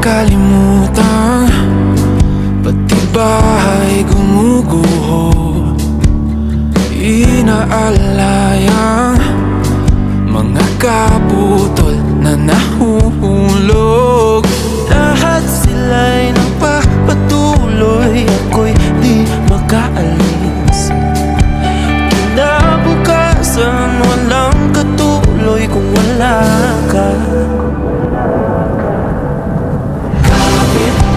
nakakalimutan, pati bahay gumuguho. Inaalayang mga kaputol na nahuhulog. Lahat sila'y nagpapatuloy, ako'y di makaalis. Kinabukasan walang katuloy kung wala ka.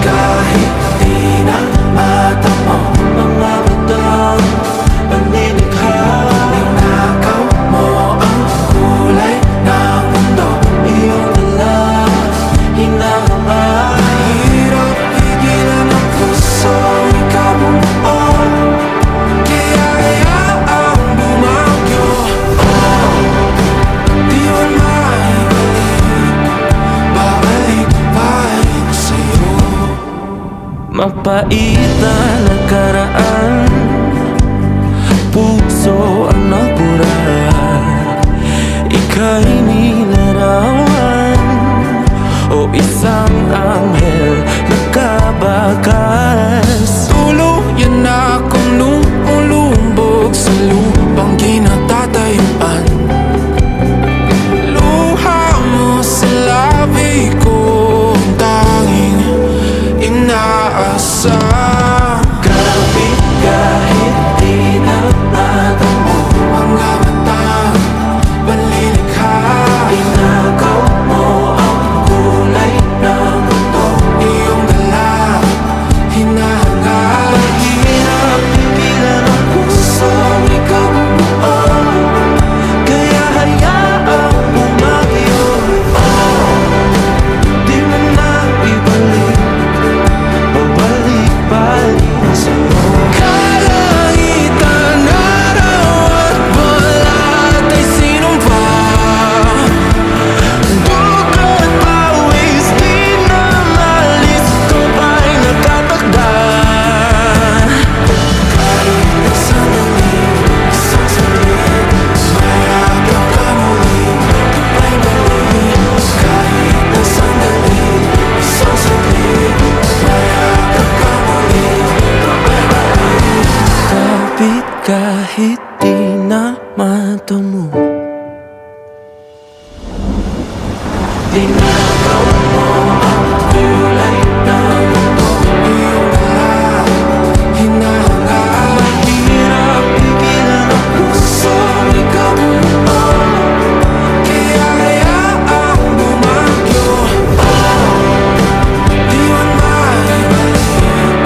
Kahit di na mata mo, mga batang panilikha. Ninakaw mo ang kulay ng mundo, iyong dala, hinahanga. Hirap pigilan ang pusong ikabuo, kaya hayaang bumagyo. Di man maibalik, babalik pa rin sa'yo. Mapait na nakaraan, puso ang nabura. Ika'y nilarawan o isang anghel na kabakas. Tuluyan akong lumulumbog sa lupang kinatatayuan. Luha mo sa labi ko, ang tanging inaasam. Kapit kahit di na mata mo, mga batang panlilikha. Inagaw mo ang kulay ng mundo, iyong dala, hinahanga. Hirap pigilan ang pusong ikabuo, kaya hayaang bumagyo. Di man maibalik, babalik pa rin sa'yo. Kalangitan, araw at balat ay sinumpa. Dugo't pawis, di na malis, ito ay nakatakda. Kahit na sandali, isang saglit, mayagap ka muli, kapay balik. Kahit na sandali, isang saglit, mayagap ka muli, kapay balik. Kapit kahit di na mata mo, dinagaw mo ang kulay ng mundo, iyong dala, hinahanga. Mahirap pigilan ang pusong ikabuo, kaya hayaang bumagyo. Di man maibalik,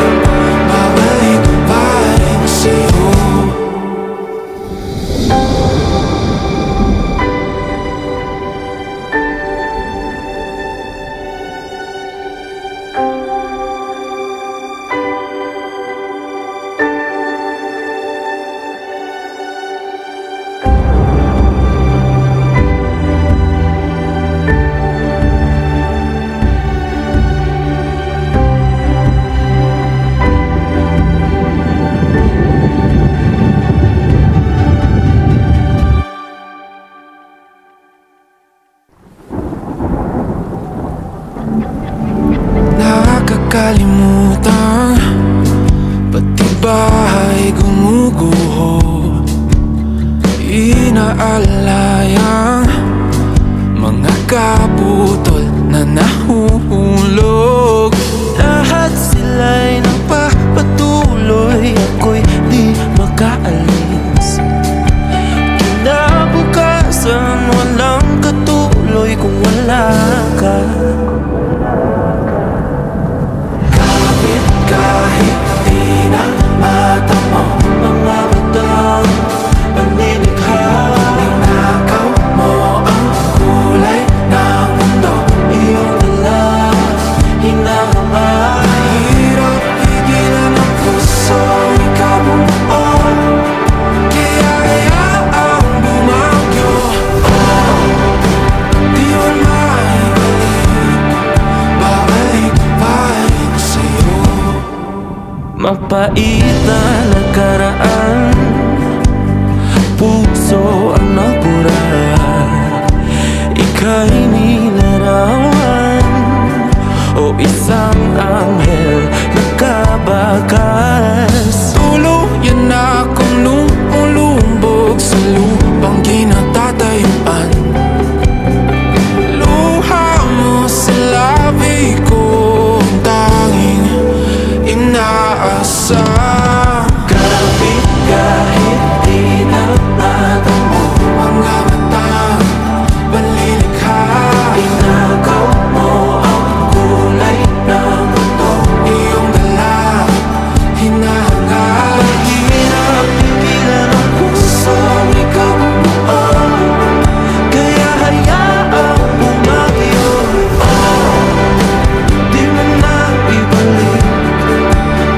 babalik pa rin sa'yo. Nakakalimutan, pati bahay gumuguho. Inaalayang mga kaputol na nahuhulog. Lahat sila'y nagpapatuloy, ako'y di makaalis. Kinabukasan walang katuloy kung wala ka. Kahit di na mata mo, mga batang panilikha. Ninakaw mo ang kulay ng mundo, iyong dala, hinahanga. Hirap pigilan ang pusong ikabuo, kaya hayaang bumagyo. Di man maibalik, babalik pa rin sa'yo. Mapait na nakaraan, puso ang nabura. Ika'y nilarawan o isang anghel nagkabakas. Tuluyan akong lumulumbog sa lupang kinatatayuan. Luha mo sa labi ko ang tanging inaasam. Kapit kahit di na madamo, Mga matang panlilikha, inagaw mo ang kulay ng mundo. iyong dala, hinahangad. Mahirap pigilan ang pusong ikaw bumuo, kaya hayaang bumagyo. Di mo na ibalik,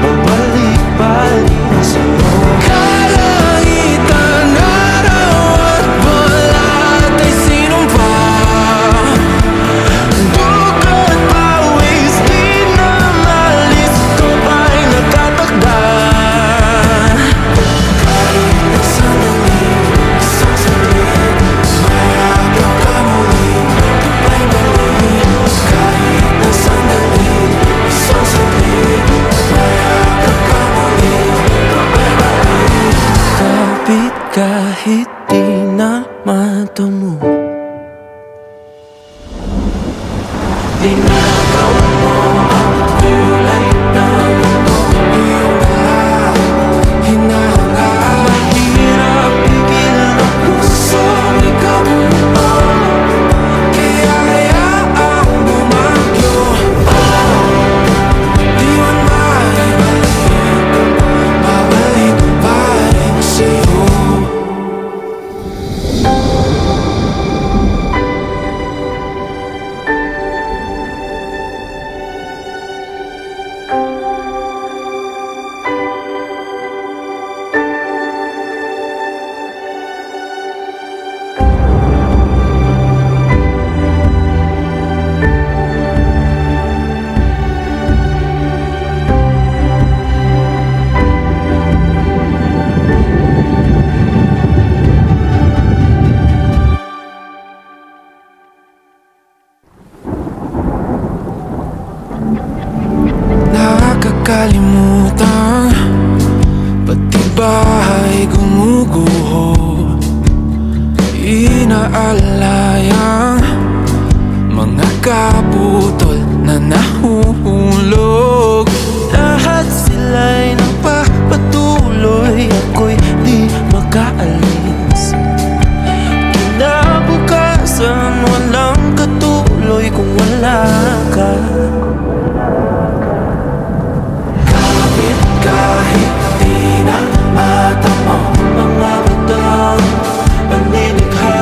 babalik-balik sa'yo. Kalangitan, araw at balat ay sinumpa. Dugo't pawis, di na malis, ito ba'y nagtatagdan? Kahit na sandali, isang saglit, mayakap ka muli, ito'y balik. Kahit na sandali, isang saglit, mayakap ka muli, ito'y balik. Kapit kahit di na madamo, inagaw mo ang kulay ng mundo. Iyong dala, hinahangad. Mahirap pigilan ang pusong ikaw bumuo, Kaya hayaang bumagyo. Di man maibalik, babalik-balik sa'yo. Nakakalimutan, pati bahay gumuguho. Inaalayang mga kaputol na nahuhulog. lahat sila'y nagpapatuloy, ako'y di makaalis. Kinabukasan walang katuloy kung wala ka. Kapit kahit di na matamo, mga batang panlilikha.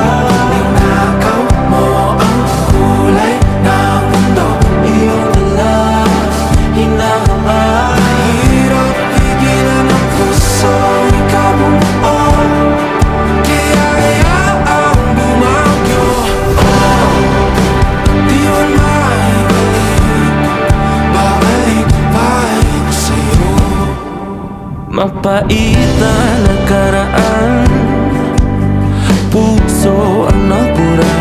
Inagaw mo ang kulay ng mundo. Iyong dala, hinahangad. Hirap pigilan ang puso, ikaw bumuo. Kaya hayaang bumagyo. Di man maibalik, babalik-balik sa'yo. Mapait na nakaraan, puso ang nabura.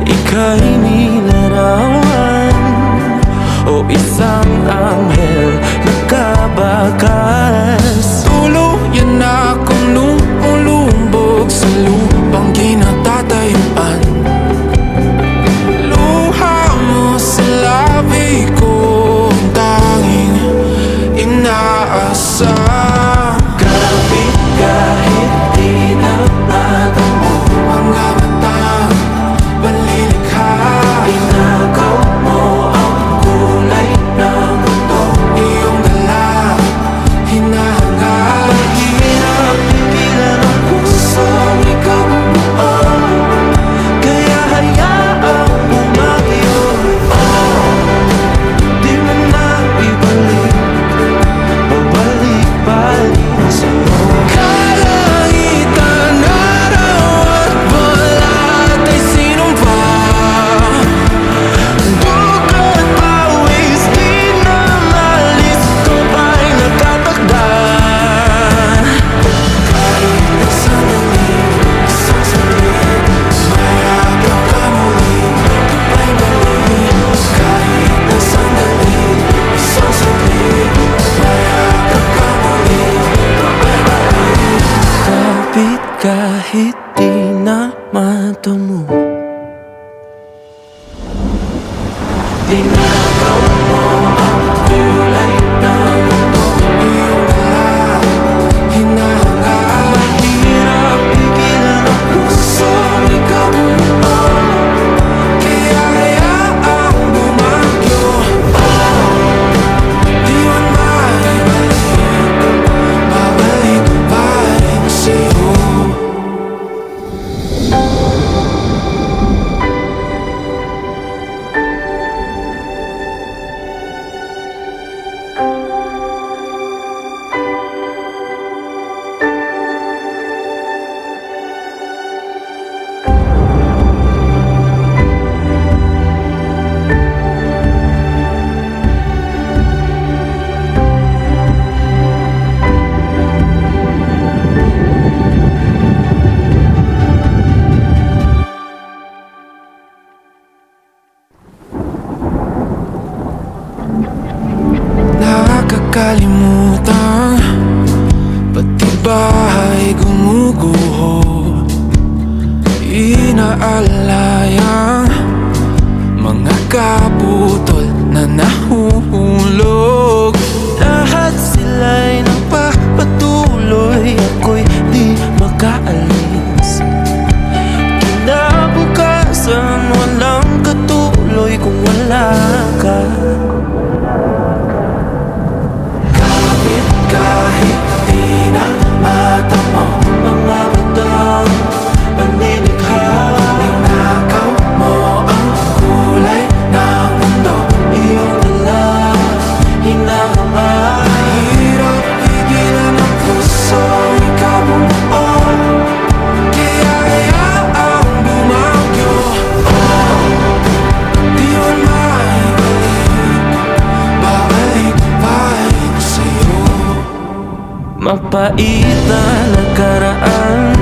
Ika'y nilarawan, o isang anghel nagkabakas. Tuluyan akong lumulumbog sa lupang kinatatayuan. Luha mo sa labi ko ang tanging inaasam. Kapit mata mo. Tinakaw mo ang kulay ng mundo. Iyong dala, hinahanga. Mahirap pigilan ang pusong ikaw mo. Kaya hayaang bumagyo. Di man maibalik, babalik pa rin sa'yo. Nakakalimutan, pati bahay gumuguho. Inaalayang mga kaputol na nahuhulog. Lahat sila'y nagpapatuloy, ako'y di makaalis. Kinabukasan walang katuloy kung wala ka. Kahit di na mata mo, Mga batang panlilikha, tinakaw mo ang kulay ng mundo. iyong dala, hinahanga. Mahirap pigilan ang puso, ikaw bumuo. Kaya hayaang bumagyo. Di man maibalik, babalik pa rin sa'yo. Mapait na nakaraan,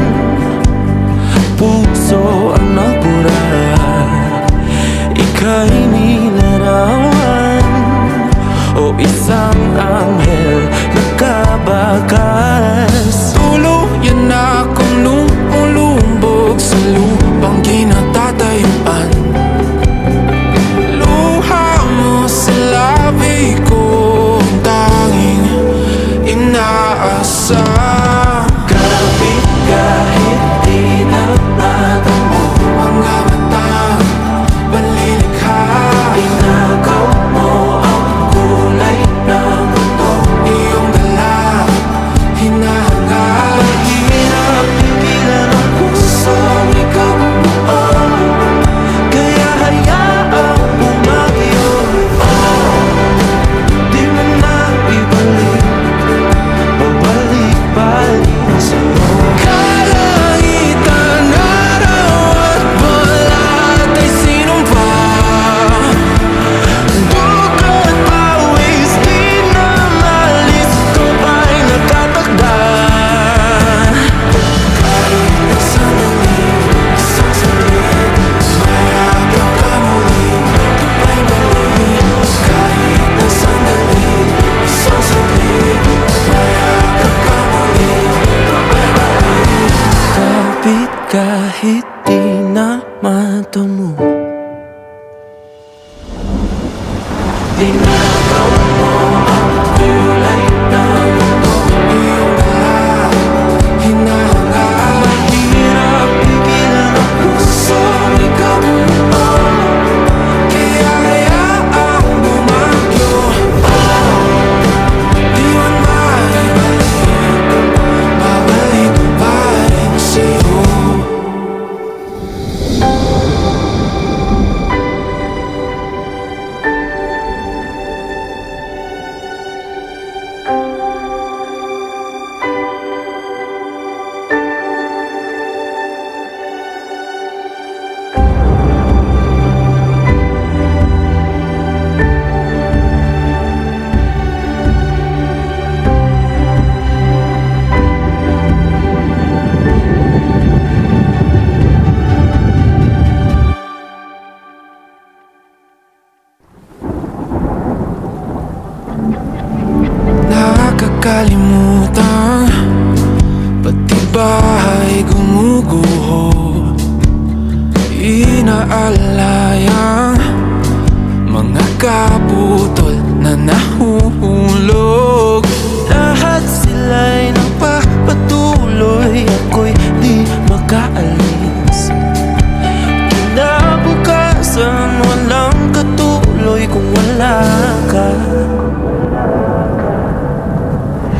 puso ang nabura. Ika'y nilarawan o isang anghel na kabakas. Tuluyan na akong lumulumbog sa lupang kinatatayuan. Luha mo sa labi ko, ang tanging inaasam. Kapit kahit di na mata mo, Mga matang panlilikha. tinakaw mo ang kulay ng mundo. Iyong dala, hinahanga. Mahirap pigilan ang pusong ikaw bumuo. Kaya hayaang bumagyo. Di mo na ibalik, babalik pa rin sa'yo. Kalangitan, araw at balat ay sinumpa. Dugo't pawis, di na malis, ito ba'y nakatakda? Kahit na sandali, isang saglit, mayakap ka muli, di balik. Kahit na sandali, isang saglit, mayakap ka muli, di balik. Kapit kahit di na mata mo. Tinakaw mo ang kulay ng mundo. Iyong dala, hinahanga. Mahirap pigilan ang pusong ikaw bumuo. Kaya hayaang bumagyo. Di man maibalik, babalik pa rin sa'yo. Inaalayang mga kaputol na nahuhulog. Lahat sila'y nagpapatuloy, ako'y di makaalis. Kinabukasan walang katuloy kung wala ka.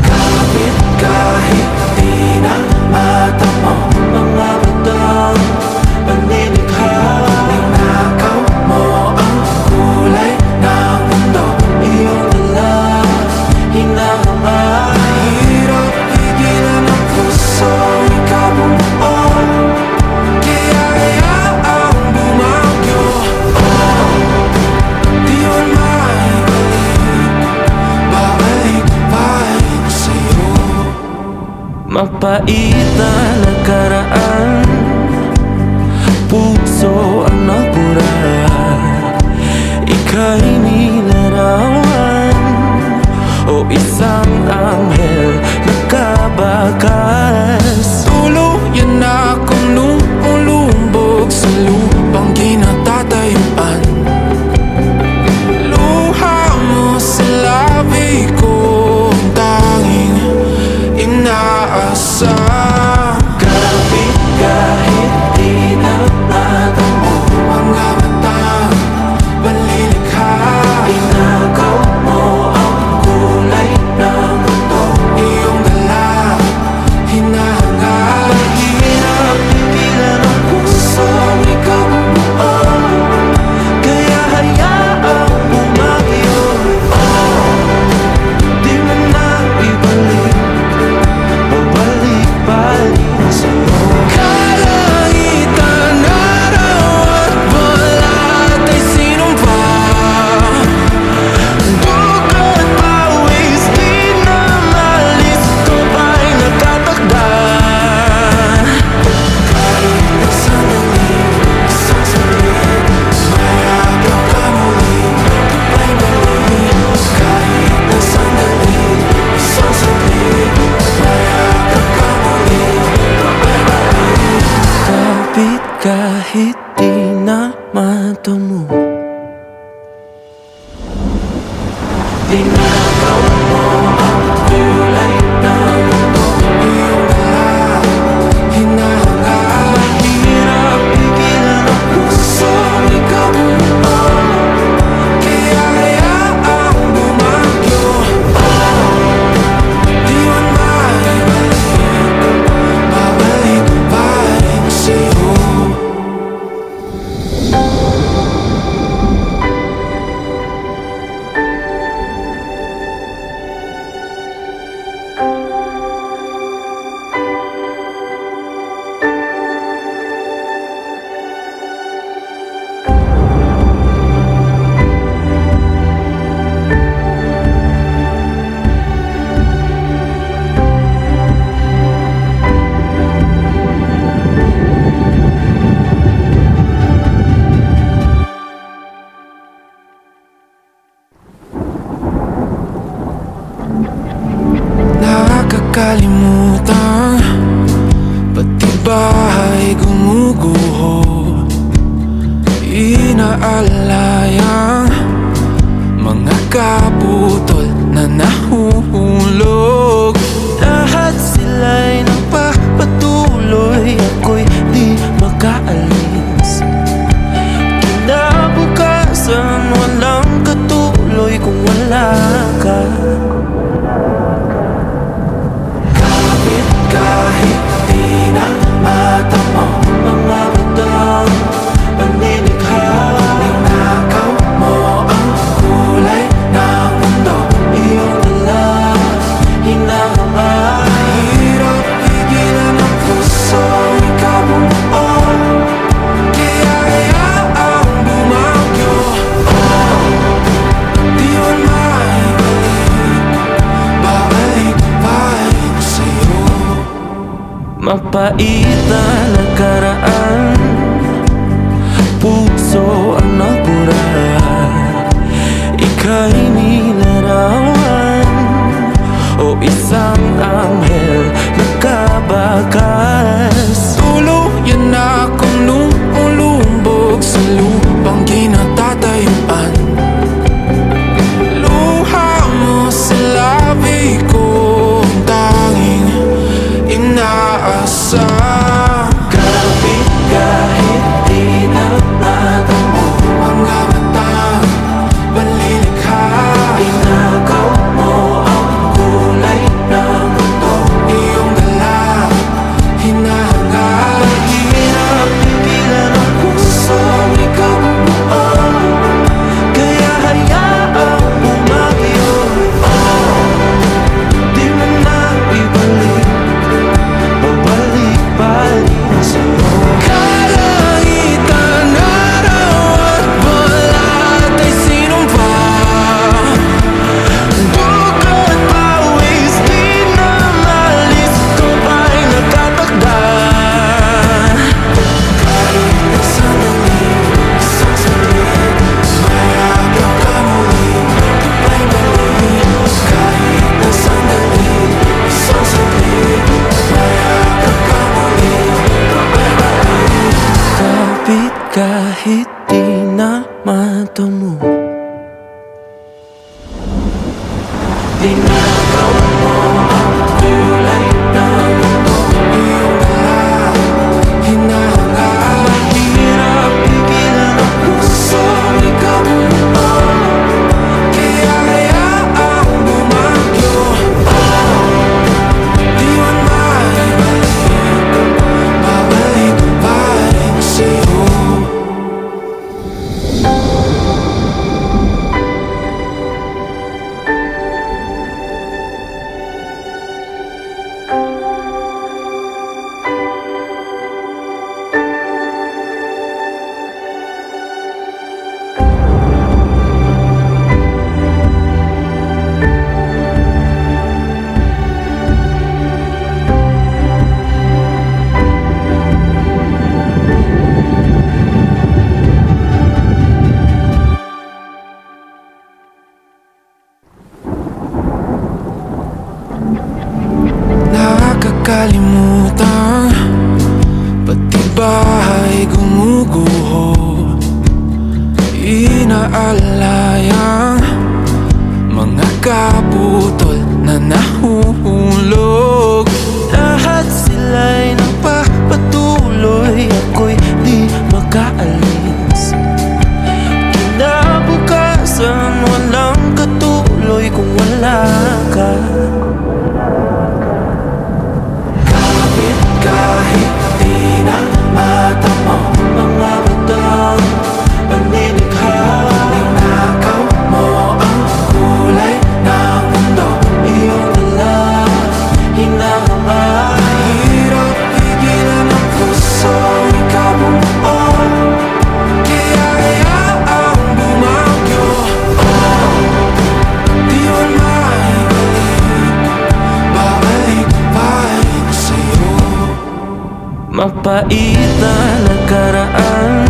Kapit kahit di na mata mo, mga batang paninikha. Ninakaw mo ang kulay ng mundo, iyong dala, hinahangad. Mahirap pigilan ang pusong ikabuo, kaya hayaang bumagyo. Di man maibalik, babalik pa rin sa'yo. Mapait na nakaraan, puso ang nagpura. Ika'y nilarawan o isang anghel na kabakas. Tuluyan na akong lumulumbog sa lupang kinatatayuan. Luha mo sa labi ko ang tanging inaasam. Kapit kahit di na mata mo, Mga batang panlilikha. inakaw mo ang kulay ng mundo, Iyong dala, hinahangad. mahirap pigilan ang pusong ikabuo, kaya hayaang bumagyo. Di mo na ibalik, babalik pa rin sa'yo. Kalangitan, araw at balat ay sinumpa. Dugo't pawis di na malis, ito ba'y nakatakda? Kahit na sandali, isang saglit, mayakap ka muli, may balik. Kahit na sandali, isang saglit, mayakap ka muli, may balik. Kapit kahit di na mata mo, tinakaw mo ang kulay ng mundo, Iyong dala, hinahangad. mahirap pigilan ang pusong ikabuo, Kaya hayaang bumagyo. Di man maibalik, babalik pa rin sa'yo. Nakakalimutan, pati bahay gumuguho. Inaalayang mga kaputol na nahuhulog. lahat sila'y nagpapatuloy, ako'y di makaalis. Kinabukasan walang katuloy kung wala ka. Kapit kahit di na mata mo, mga batang paninikha. Ninakaw mo ang kulay ng mundo, Iyong dala, hinahangad. mahirap pigilan ang pusong ikabuo, kaya hayaang bumagyo. Di man maibalik, babalik pa rin sa'yo. Mapait na nakaraan, puso ang nagpura. Ika'y nilarawan o isang anghel na kabakas. Tuluyan na akong lumulumbog kahit di na matamo. Tinakaw mo ang kulay ng mundo. Iyong lahat hinahangaan. Mahirap pigilan ang pusong ikabuo. Kaya hayaang bumagyo. Di man maibalik, babalik pa rin sa'yo. Nakakalimutan, pati bahay gumuguho. Inaalayang mga kaputol na nahuhulog. Lahat sila'y nagpapatuloy, ako'y di makaalis. Kinabukasan walang katuloy kung wala ka. Kahit di na matamo, Mga batang paninikha. tinakaw mo ang kulay ng mundo. Iyong dala, hinahangaan. Mahirap pigilan ang pusong ikabuo. Kaya hayaang bumagyo. Di man maibalik, babalik pa rin sa'yo. Mapait na nakaraan,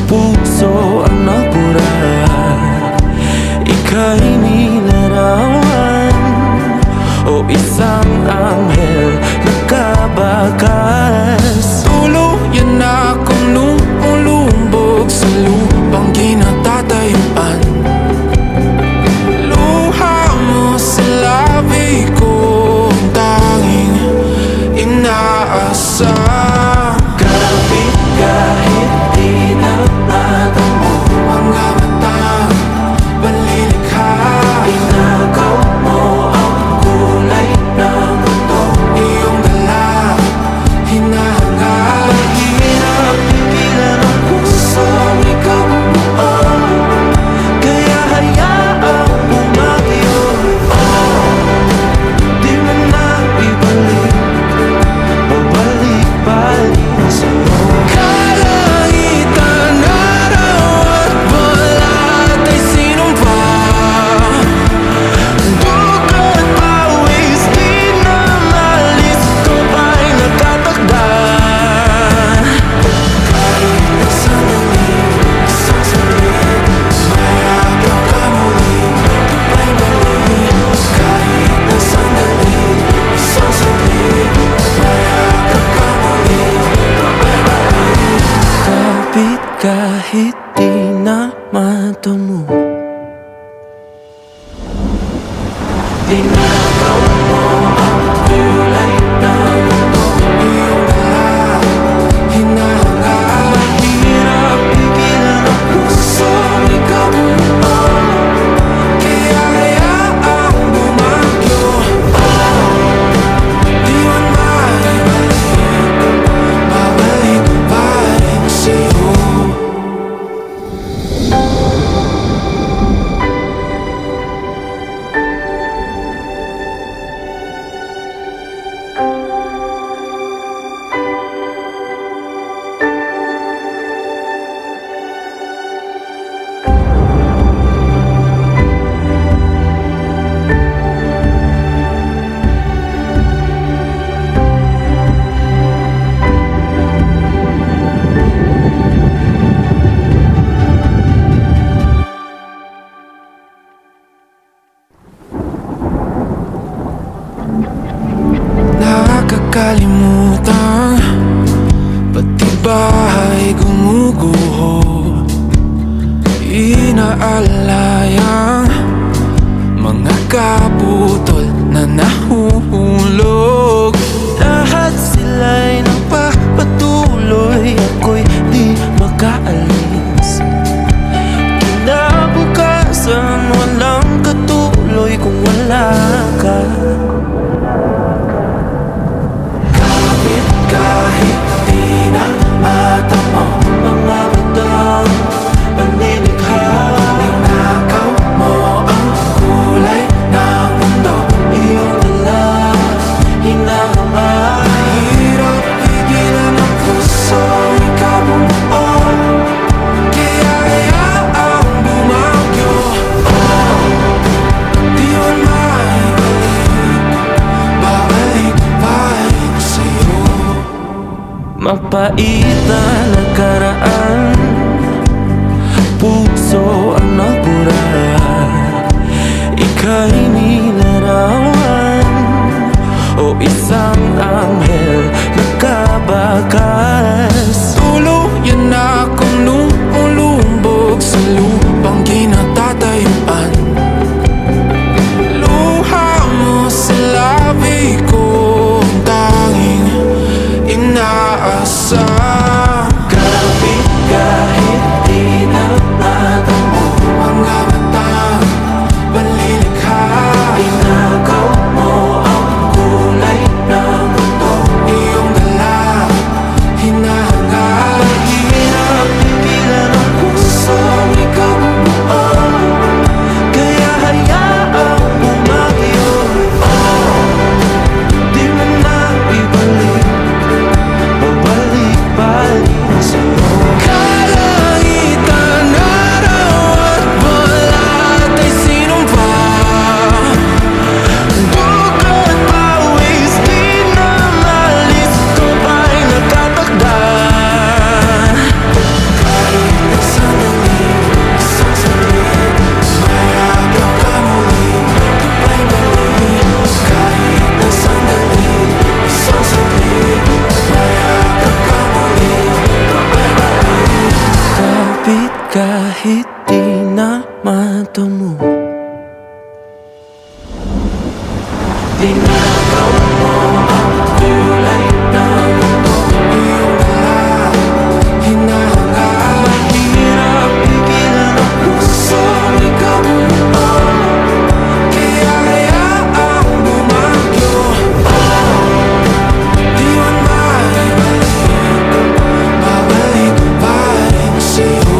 puso ang nabura. Ika'y nilarawan o isang anghel na kabakas. Tuluyan akong lumulumbog sa lupang kinatatayuan. Luha mo sa labi ko ang tanging inaasam. Kapit kahit di na matamo, Mga batang panlilikha. tinakaw mo ang kulay ng mundo. Iyong dala hinahangaan. Mahirap pigilan ang pusong ikabuo. Kaya hayaang bumagyo. Di man maibalik, babalik pa rin sa'yo. Kalangitan, araw at balat ay sinumpa. Dugat pawis, di na malis, ito ay nakatakda. Kahit na sandali, isang saglit, mayabang ka muli, may balik. Kahit na sandali, isang saglit, mayabang ka muli, may balik. Kapit kahit di na matamo. Tinakaw mo ang kulay ng mundo. Iyong dala hinahangaan. Mahirap pigilan ang pusong ikabuo. Kaya hayaang bumagyo. Di man maibalik, babalik pa rin sa'yo. inaalayang mga kaputol na nahuhulog. Lahat sila'y nagpapatuloy, ako'y di makaalis. Kinabukasan walang katuloy kung wala ka. Kahit di na mata mo, mga batang panilikha. Ninakaw mo ang kulay ng mundo, iyong dala, hinahanga. Hirap pigilan ang puso, ikaw bumuo, kaya hayaang bumagyo. Di man maibalik, babalik pa rin sa'yo. Mapait na nakaraan, puso ang nagpura. Ika'y nilarawan o isang anghel nagkabakas. Tuluyan akong lumulumbog sa lupang kinatatayuan. Luha mo sa labi ko ang tanging inaasam. Kapit kahit di na mata mo, Mga batang panlilikha. inagaw mo ang kulay ng mundo, Iyong dala, hinahanga. hirap pigilan ang pusong ikaw bumuo, kaya hayaang bumagyo. Di mo na ibalik, babalik pa rin sa'yo. Kalangitan, araw at balat ay sinumpa. Dugat pawis, di na malis, ito ay nakatakda. Kahit na sandali, isang saglit, mayagap ka muli, kapay balik. Kahit na sandali, isang saglit, mayagap ka muli, kapay balik. Kapit kahit di na mata mo, dinagaw mo ang kulay ng mundo, Iyong dala, hinahanga. mahirap pigilan ang pusong ikaw bumuo. Kaya hayaang bumagyo. Di man maibalik, babalik pa rin sa'yo.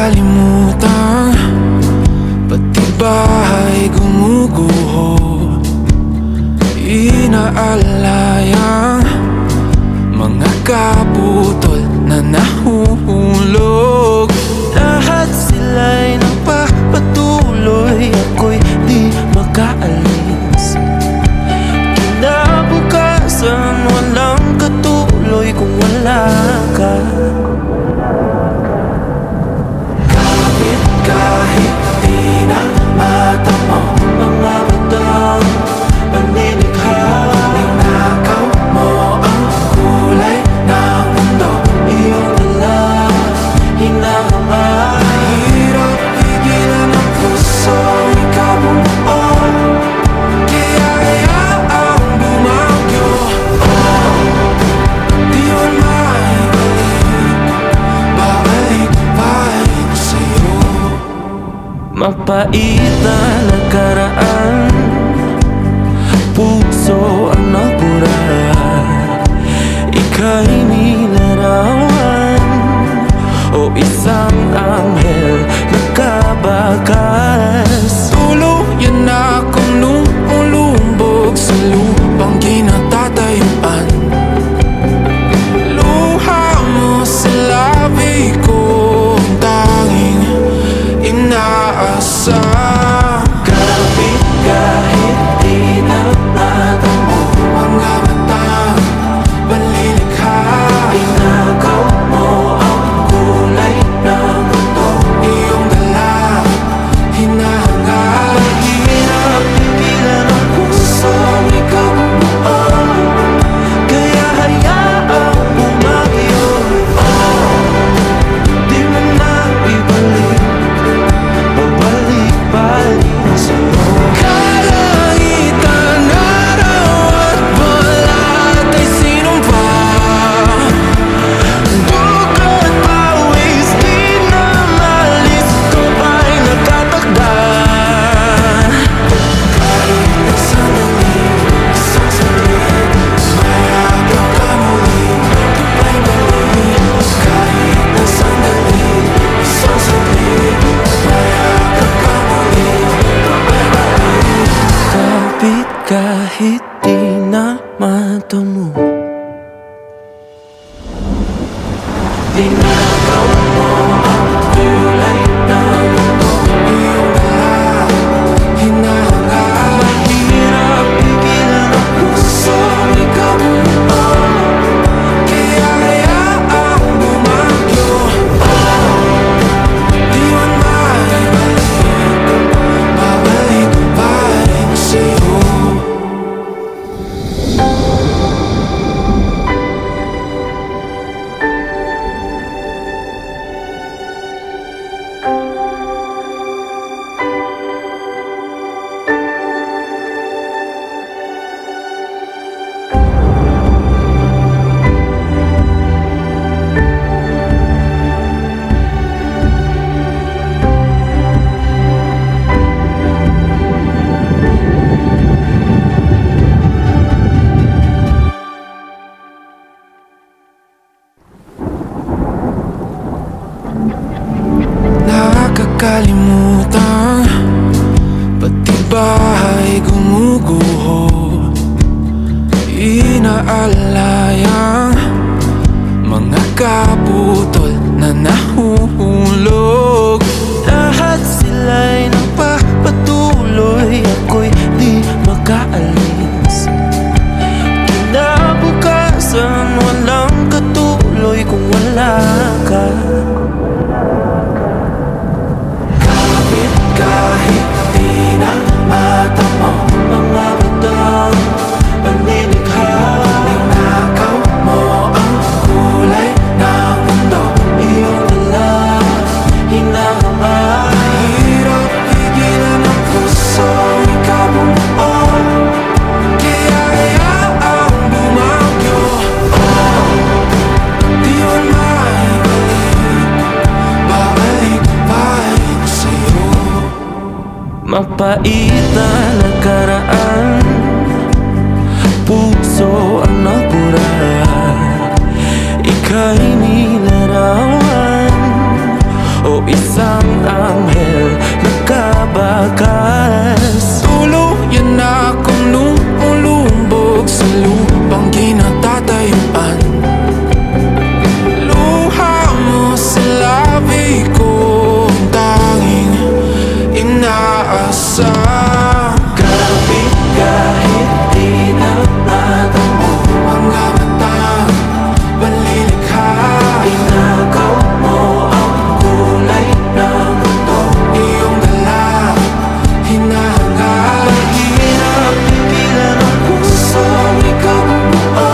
Nakakalimutan, pati bahay gumuguho. Inaalayang mga kaputol na nahuhulog. Lahat sila'y nagpapatuloy, ako'y di makaalis. Kinabukasan walang katuloy kung wala ka. Kahit di na mata mo, mga batang panilikha. Ninakaw mo ang kulay ng mundo, Iyong dala, hinahanga. hirap pigilan ang puso, ikaw bumuo, kaya hayaang bumagyo. Di man maibalik, babalik pa rin sa'yo. Mapait na nakaraan, puso ang nagpura. Ika'y nilarawan o isang anghel nagkabakas. Tuluyan akong lumulumbog sa kahit di na matamo. Tinakaw mo ang kulay ng mundo. Iyong lahat hinahangaan. Mahirap pigilan ang pusong ikaw mo. Kaya hayaang bumagyo. Di man maibalik, babalik pa rin sa'yo. Nakakalimutan, pati bahay gumuguho. Inaalayang mga kaputol na nahuhulog. Lahat sila'y nagpapatuloy, ako'y di makaalis. Kinabukasan walang katuloy kung wala ka. Kahit di na matamo mga batang panilikha. Tinakaw mo ang kulay ng mundo. Iyong dala, hinahangaan. Mahirap pigilan ang puso, ikaw bumuo. Kaya hayaang bumagyo. Di man maibalik, babalik pa rin sa'yo. Mapait na nakaraan, puso ang nabura. Ika'y nilarawan o isang anghel na kabakas. Tuluyan na akong lumulumbog sa lupang kinatatayuan. Luha mo sa labi ko ang tanging inaasam. Kapit kahit di na matamo Mga batang panlilikha. Tinakaw mo ang kulay ng mundo. Iyong dala hinahangaan. Mahirap pigilan ang puso, ikaw bumuo.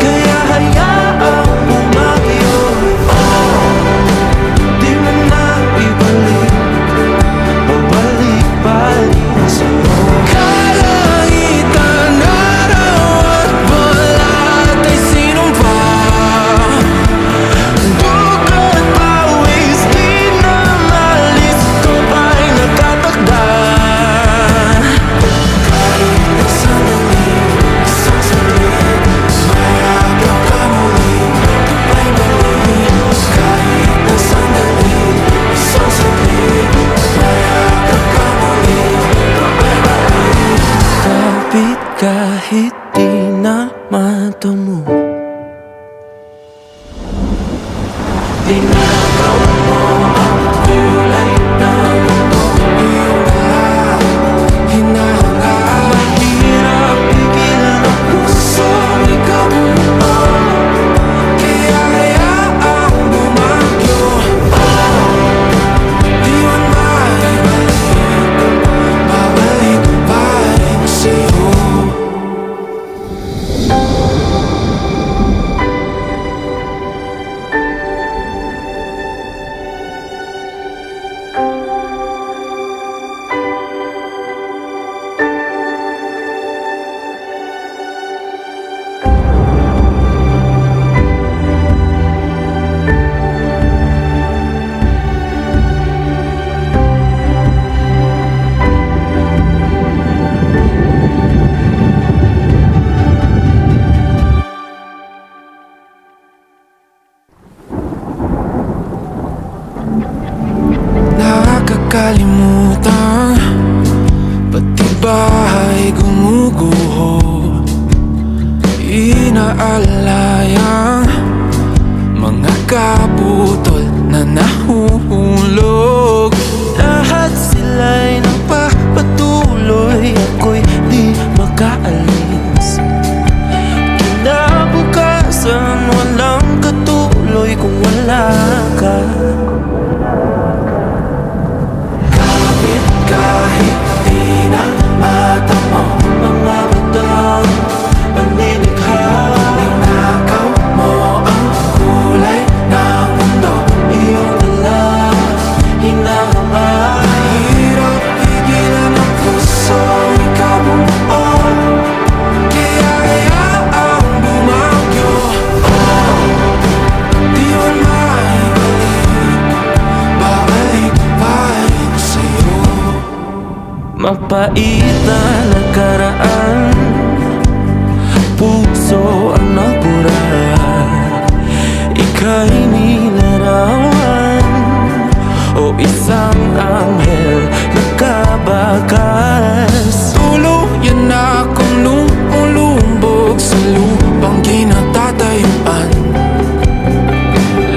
Kaya hayaang bumagyo. Di man maibalik, babalik pa rin sa'yo. Kalangitan, araw at balat ay sinumpa. Dugo't pawis, di na malis, ito pa'y nakatakda. Kahit na sandali, isang saglit, mayagap ka muli, ito'y balik. Kahit na sandali, isang saglit, mayagap ka muli, ito'y balik. Kapit kahit di na matamo. Tinakaw mo ang kulay ng mundo. Iyong dala hinahangaan. Mahirap pigilan ang puso, ikaw bumuo. Kaya hayaang bumagyo. Di man maibalik, babalik pa rin sa'yo. Inaalayang mga kaputol na nahuhulog. Lahat sila'y nagpapatuloy, ako'y di makaalis. Kinabukasan walang katuloy kung wala ka. Kahit di na mata mo, mga batang panilikha. Ninakaw mo ang kulay ng mundo, iyong dala, hinahangad. Mahirap pigilan ang puso, ikaw bumuo. Kaya hayaang bumagyo. Di man maibalik, babalik pa rin sa'yo. Mapait na nakaraan, puso ang nabura. Ika'y nilarawan o isang anghel na kabakas. Tuluyan na akong lumulumbog sa lupang kinatatayuan.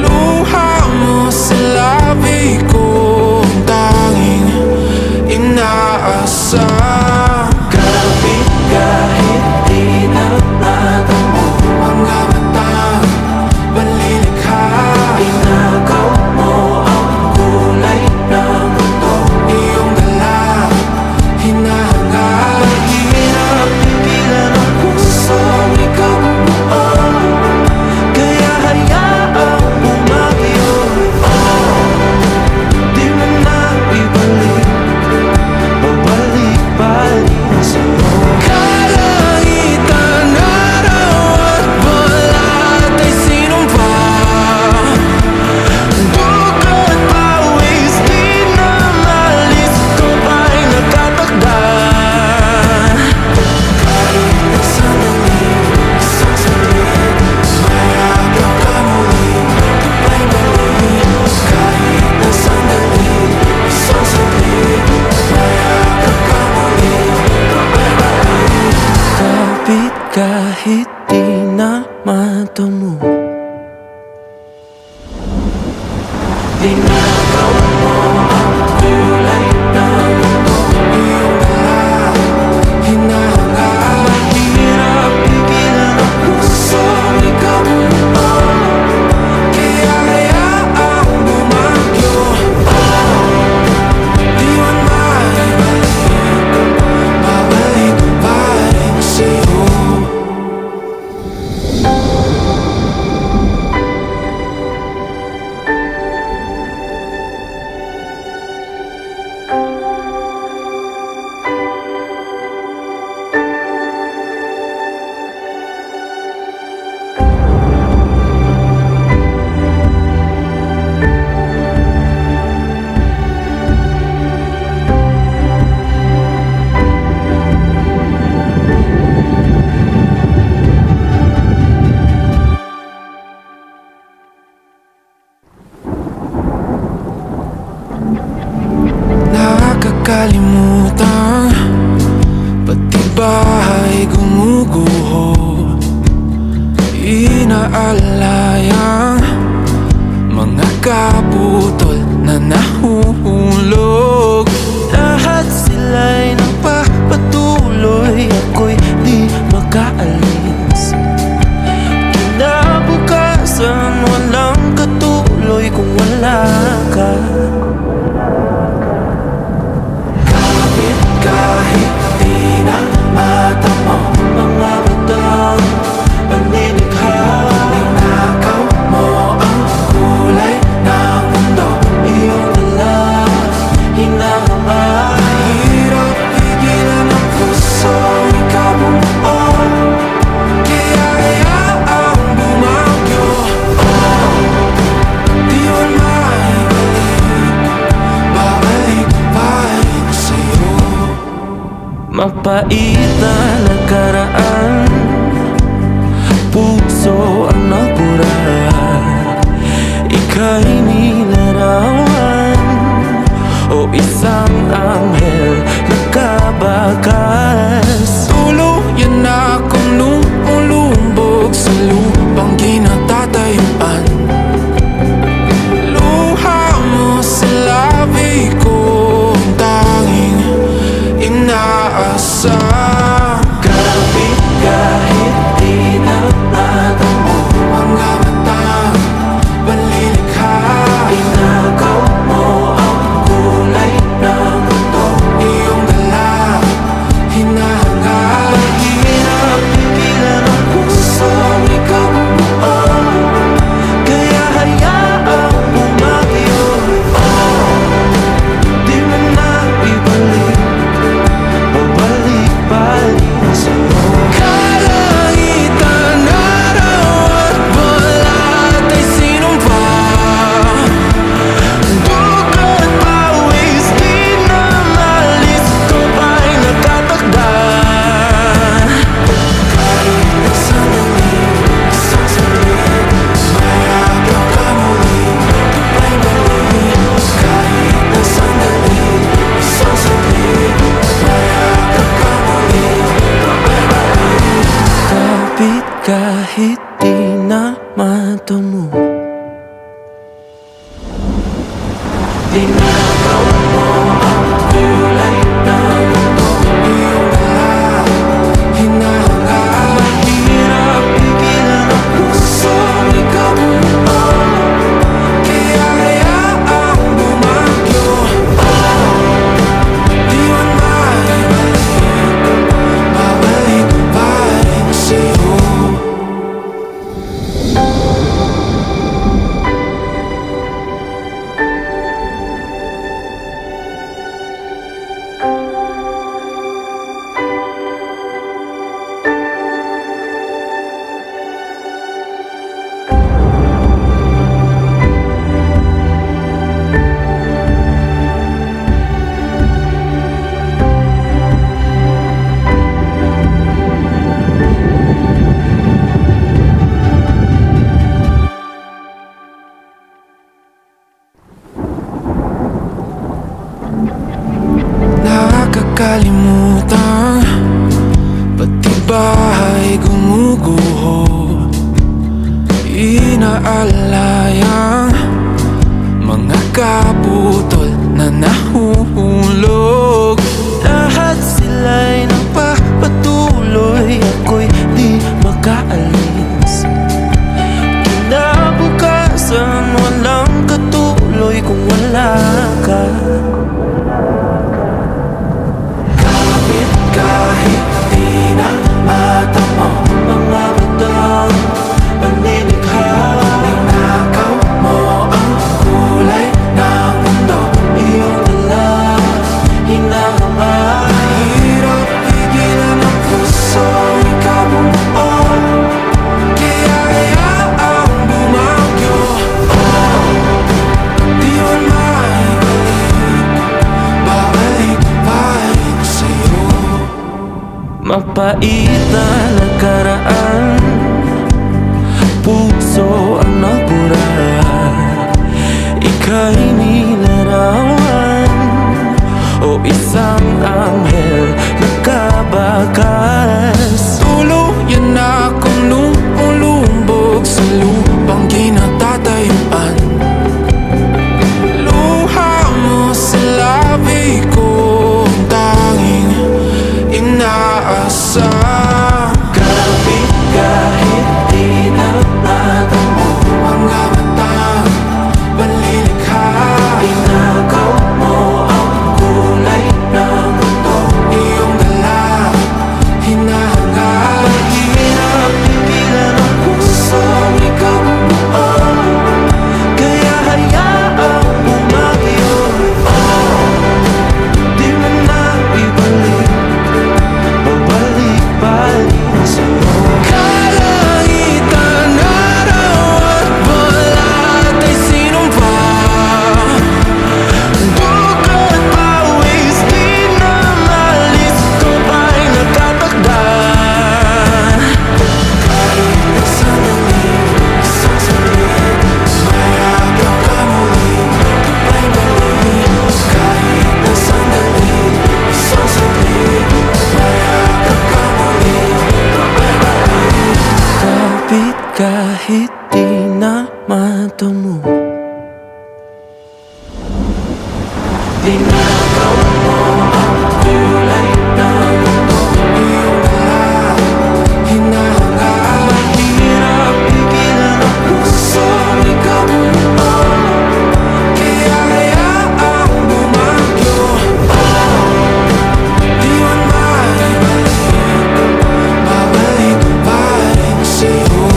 Luha mo sa labi ko ang tanging inaasam. Kapit kahit di na mata mo, Mga batang panlilikha. inakaw mo ang kulay ng mundo, Iyong dala, hinahangad. mahirap pigilan ang pusong ikaw bumuo. Kaya hayaang bumagyo. Di mo na ibalik, babalik pa rin sa'yo. Kalangitan, araw at balat ay sinumpa. Dugo't pawis di na malis, ito ba'y nakatakda? Kahit na sandali, isang saglit, mayagap ka muli, ika'y balik. Kahit na sandali, isang saglit, mayagap ka muli, ika'y balik. Kapit kahit di na mata mo, inakaw mo ang kulay ng mundo, Iyong dala, hinahangad. mahirap pigilan ang pusong ikaw bumuo. Kaya hayaang bumagyo. Di man maibalik, babalik pa rin sa'yo. Nakakalimutan, pati bahay gumuguho. Inaalayang mga kaputol na nahuhulog. Lahat sila'y nagpapatuloy, ako'y di makaalis. Kinabukasan walang katuloy kung wala ka. Kahit di na mata mo, mga batang panilikha. Ninakaw mo ang kulay ng mundo, Iyong dala, hinahangad. mahirap pigilan ang puso, ikaw bumuo. Kaya hayaang bumagyo. Di man maibalik, babalik pa rin sa'yo. Mapait na nakaraan, puso ang nabura. Ika'y nilarawan o isang anghel na kabakas. Tuluyan na akong lumulumbog sa nakakalimutan, pati bahay gumuguho. Inaalayang mga kaputol na nahuhulog. Lahat sila'y nagpapatuloy, ako'y di makaalis. Kinabukasan walang katuloy kung wala ka. Kapit kahit di na matamo, mga batang panilikha. Ninakaw mo ang kulay ng mundo, iyong dala, hinahangad. Mahirap pigilan ang puso, ikabuo, kaya hayaang bumagyo. Di man maibalik, babalik pa rin sa'yo. Mapait na nakaraan, puso ang nabura. Ika'y nilarawan o isang anghel na kabakas. Tuluyan na akong lumulumbog sa lupang kinatatayuan. Luha mo sa labi ko ang tanging inaasam. Kapit kahit di na matamo, mga batang panlilikha. Inagaw mo ang kulay ng mundo, iyong dala, hinahangad. Mahirap pigilan ang pusong ikaw buo, kaya hayaang bumagyo. Di mo na ibalik, babalik pa rin sa'yo. Kalangitan, araw at balat ay sinumpa. Dugo't pawis, di na malis, ito ay nakatakda. Kahit na sandali, isang saglit, mayabang ka muli, may mali. Kahit na sandali, isang saglit, mayabang ka muli, may mali. Kapit kahit di na matamo. Inagaw mo ang kulay ng mundo, iyong dala, hinahangad. Mahirap pigilan ang pusong ikaw buo, kaya hayaang bumagyo. Di man maibalik, babalik pa rin sa'yo.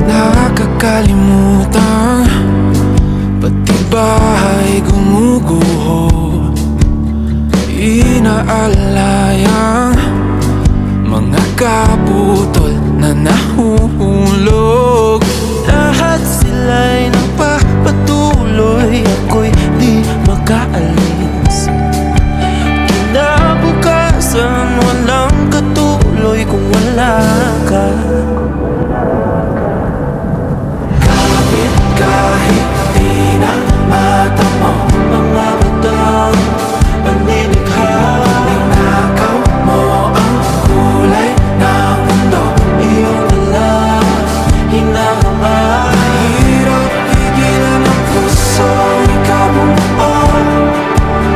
Nakakalimutan, pati bahay gumuguho. Inaalayang mga kaputol na nahuhulog. Lahat sila'y nagpapatuloy, ako'y di makaalis. Kinabukasan walang katuloy kung wala ka. Kapit kahit di na matamo, mga batang panilikha. Ninakaw mo ang kulay ng mundo, iyong dala, hinahangad. Mahirap pigilan ang puso, ikaw buo,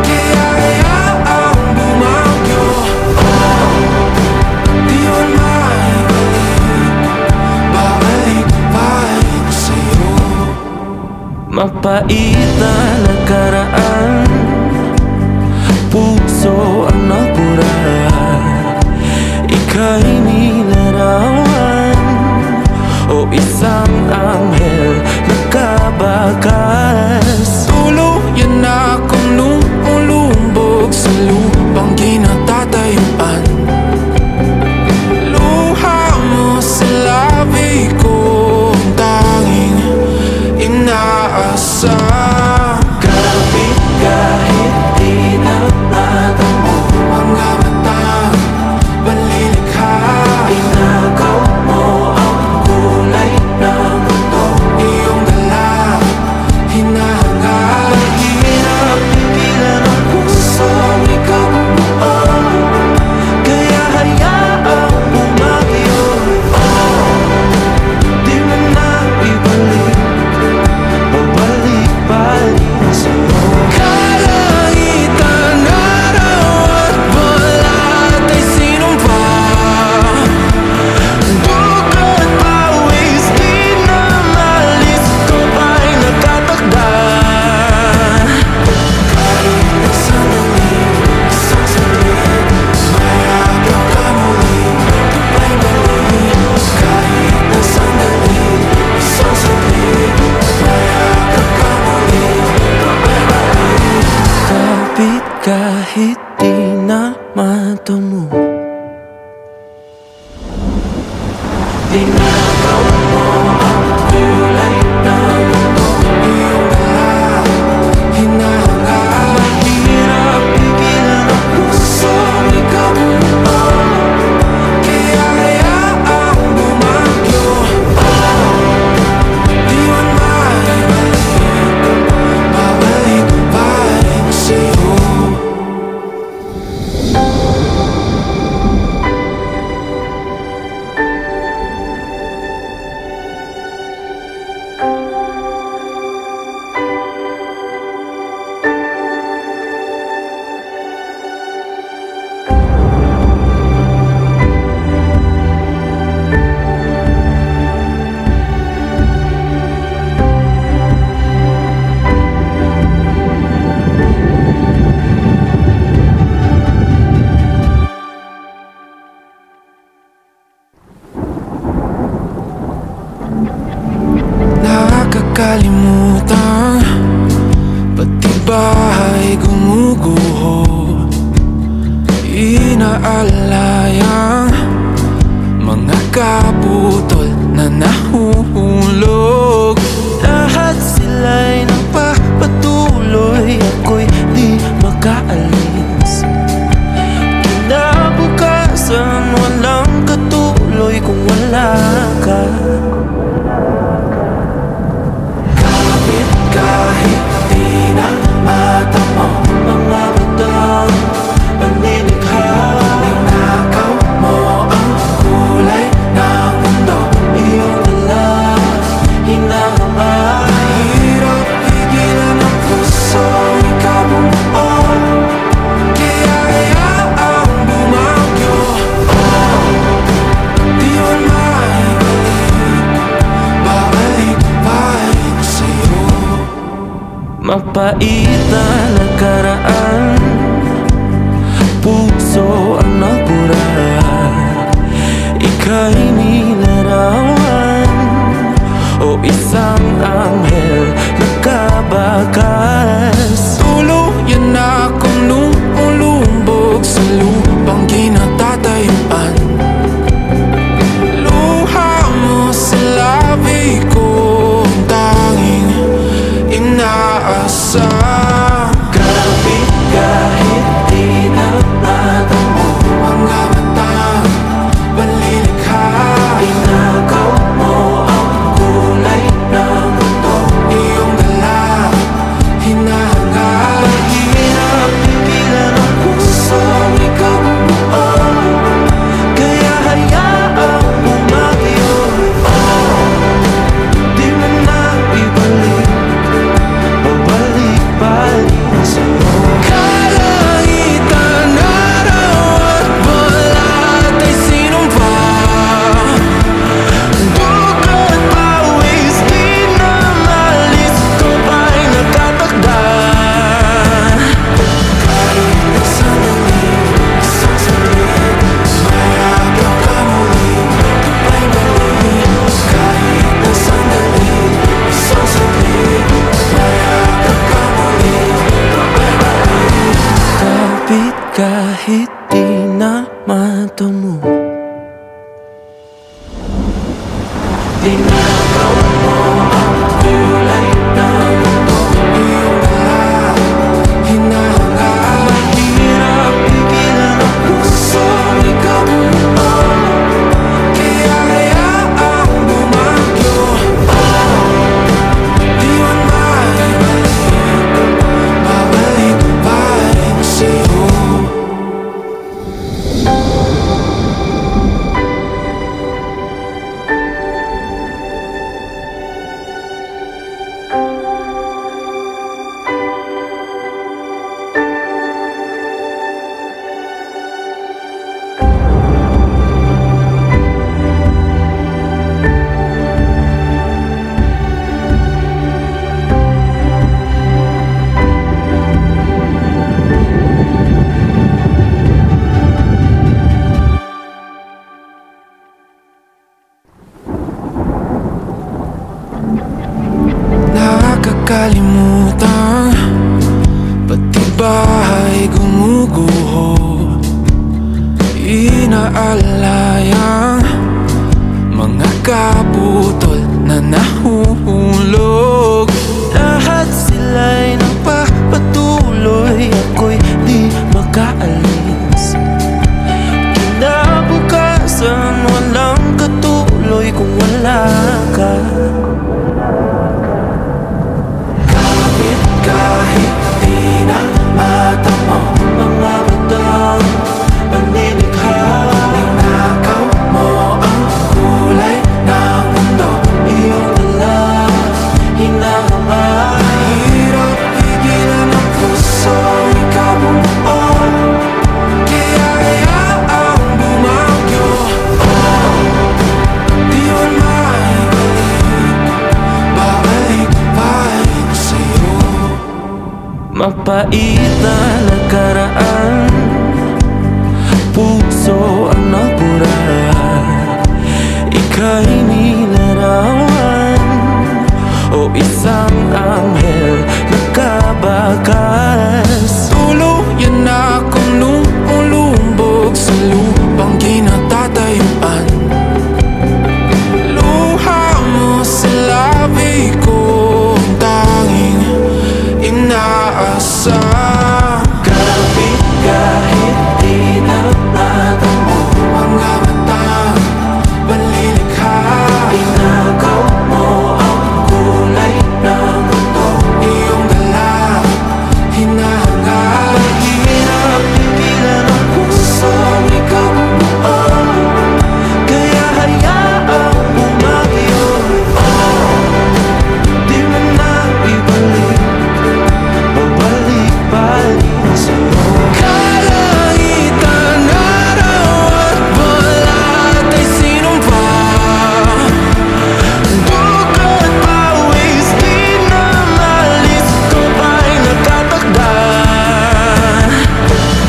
kaya hayaang bumagyo. Di man maibalik, babalik pa rin sa'yo. Mapait na nakaraan, puso ang nabura. Ika'y nilarawan o kahit di na matamo. Tinakaw mo ang kulay ng mundo. Iyong dala, hinahangaan. Mahirap pigilan ang pusong ikabuo. Kaya hayaang bumagyo. Di man maibalik, babalik pa rin sa'yo. Nakakalimutan, pati bahay gumuguho. Inaalayang mga kaputol na nahuhulog. Lahat sila'y nagpapatuloy, ako'y di makaalis. Kinabukasan walang katuloy kung wala ka. Kahit di na matamo mga batang panilikha. Tinakaw mo ang kulay ng mundo. Iyong dala, hinahangaan. Mahirap pigilan ang pusong ikabuo. Kaya hayaang bumagyo. Di man maibalik, babalik pa rin sa'yo. Mapait na nakaraan, puso ang nabura. Ika'y nilarawan o isang anghel na kabakas. Tuluyan akong lumulumbog sa lupang kinatatayuan. Luha mo sa labi ko ang tanging inaasam. Kapit kahit di na matamo Mga batang panlilikha. tinakaw mo ang kulay ng mundo. Iyong dala, hinahangaan. Mahirap pigilan ang pusong ikabuo. Kaya hayaang bumagyo. Di mo na ibalik, babalik pa rin sa'yo. Kalangitan, araw at balat ay sinumpa. Dugo't pawis, di na malis, ito ay nakatakda. Kahit sandali, isang saglit, mayagap ka muli, kapay balik. Kahit sandali, isang saglit, mayagap ka muli, kapay balik. Kapit kahit di na matamo. Tinakaw mo ang kulay ng mundo. Iyong dala, hinahangaan. Mahirap pigilan ang pusong ikabuo. Kaya hayaang bumagyo. Di man maibalik, babalik pa rin sa'yo. putol na nahuhulog. Lahat sila'y nagpapatuloy, ako'y di makaalis. Kinabukasan walang katuloy kung wala ka. Kahit di na mata mo, mga batang panilikha. Ninakaw mo ang kulay ng mundo, Iyong dala, hinahanga. hirap pigilan ang pusong ikabumuo. Kaya hayaang bumagyo, di man maibalik, babalik pa rin sa'yo. Mapait na nakaraan, puso ang nabura. Ika'y nilarawan o isang anghel na kabakas. Tuluyan akong lumulumbog sa lupang kinatatayuan. Luha mo sa labi ko ang tanging inaasam. Kapit kahit di na mata mo, Mga matang panlilikha. inagaw mo ang kulay ng mundo. Iyong dala, hinahanga. Hirap pigilan ang pusong ikaw bumuo. Kaya hayaang bumagyo. Di mo na ibalik, babalik pa rin sa'yo. Kalangitan, araw at balat ay sinumpa. Dugo't pawis di na malis, ito ba'y nakatakda?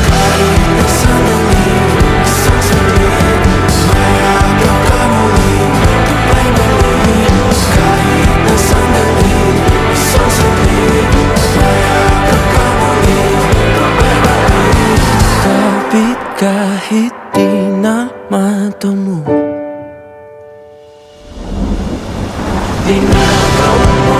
Kahit na sandali, isang saglit, mayakap ka muli, sabay balik. Kahit na sandali, isang saglit, mayakap ka muli, sabay balik. Kapit kahit di na mata mo, inagaw mo